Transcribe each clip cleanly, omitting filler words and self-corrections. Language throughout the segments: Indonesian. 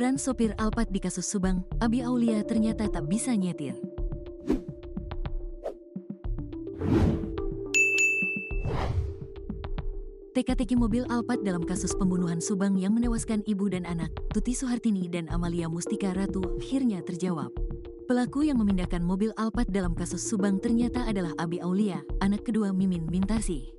Peran sopir Alphard di kasus Subang, Abi Aulia ternyata tak bisa nyetir. Teka-teki mobil Alphard dalam kasus pembunuhan Subang yang menewaskan ibu dan anak, Tuti Suhartini dan Amalia Mustika Ratu, akhirnya terjawab. Pelaku yang memindahkan mobil Alphard dalam kasus Subang ternyata adalah Abi Aulia, anak kedua Mimin Mintarsih.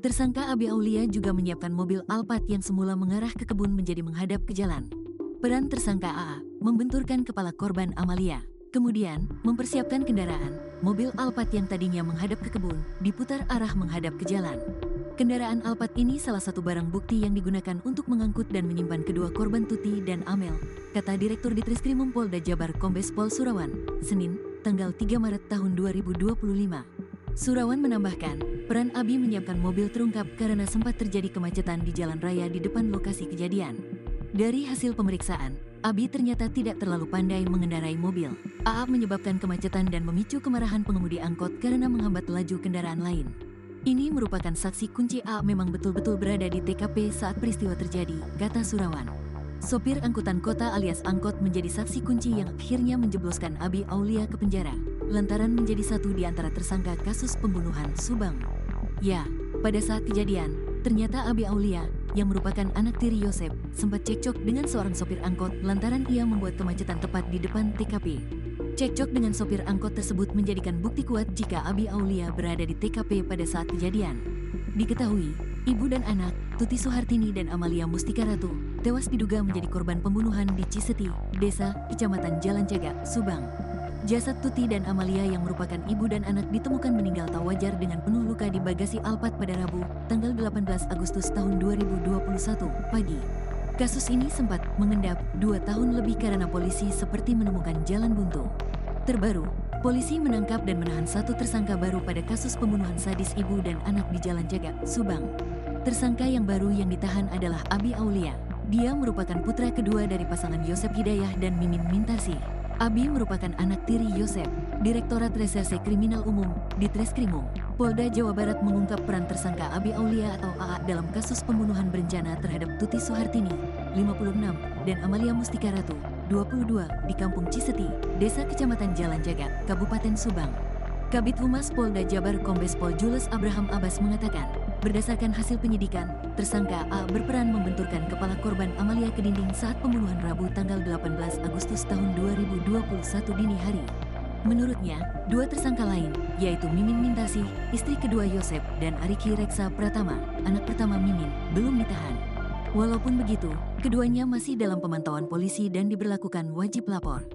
Tersangka Abi Aulia juga menyiapkan mobil Alphard yang semula mengarah ke kebun menjadi menghadap ke jalan. Peran tersangka AA membenturkan kepala korban Amalia, kemudian mempersiapkan kendaraan. Mobil Alphard yang tadinya menghadap ke kebun diputar arah menghadap ke jalan. Kendaraan Alphard ini salah satu barang bukti yang digunakan untuk mengangkut dan menyimpan kedua korban Tuti dan Amel, kata Direktur Ditreskrimum Polda Jabar Kombes Pol Surawan, Senin, tanggal 3 Maret tahun 2025. Surawan menambahkan, peran Abi menyiapkan mobil terungkap karena sempat terjadi kemacetan di jalan raya di depan lokasi kejadian. Dari hasil pemeriksaan, Abi ternyata tidak terlalu pandai mengendarai mobil. AA menyebabkan kemacetan dan memicu kemarahan pengemudi angkot karena menghambat laju kendaraan lain. Ini merupakan saksi kunci AA memang betul-betul berada di TKP saat peristiwa terjadi, kata Surawan. Sopir angkutan kota alias angkot menjadi saksi kunci yang akhirnya menjebloskan Abi Aulia ke penjara, lantaran menjadi satu di antara tersangka kasus pembunuhan Subang. Ya, pada saat kejadian, ternyata Abi Aulia, yang merupakan anak tiri Yosep, sempat cekcok dengan seorang sopir angkot lantaran ia membuat kemacetan tepat di depan TKP. Cekcok dengan sopir angkot tersebut menjadikan bukti kuat jika Abi Aulia berada di TKP pada saat kejadian. Diketahui, ibu dan anak, Tuti Suhartini dan Amalia Mustika Ratu, tewas diduga menjadi korban pembunuhan di Ciseti, Desa, Kecamatan Jalan Cagak, Subang. Jasad Tuti dan Amalia yang merupakan ibu dan anak ditemukan meninggal tak wajar dengan penuh luka di bagasi Alphard pada Rabu, tanggal 18 Agustus tahun 2021, pagi. Kasus ini sempat mengendap 2 tahun lebih karena polisi seperti menemukan jalan buntu. Terbaru, polisi menangkap dan menahan satu tersangka baru pada kasus pembunuhan sadis ibu dan anak di Jalan Cagak, Subang. Tersangka yang baru yang ditahan adalah Abi Aulia. Dia merupakan putra kedua dari pasangan Yosep Hidayah dan Mimin Mintarsih. Abi merupakan anak tiri Yosep. Direktorat Reserse Kriminal Umum, Ditreskrimum, Polda Jawa Barat mengungkap peran tersangka Abi Aulia atau AA dalam kasus pembunuhan berencana terhadap Tuti Suhartini, 56, dan Amalia Mustika Ratu, 22, di Kampung Ciseti, Desa Kecamatan Jalan Cagak, Kabupaten Subang. Kabid Humas Polda Jabar Kombes Pol Jules Abraham Abbas mengatakan, berdasarkan hasil penyidikan, tersangka A berperan membenturkan kepala korban Amalia ke dinding saat pembunuhan Rabu tanggal 18 Agustus tahun 2021 dini hari. Menurutnya, dua tersangka lain, yaitu Mimin Mintarsih, istri kedua Yosep, dan Ariki Reksa Pratama, anak pertama Mimin, belum ditahan. Walaupun begitu, keduanya masih dalam pemantauan polisi dan diberlakukan wajib lapor.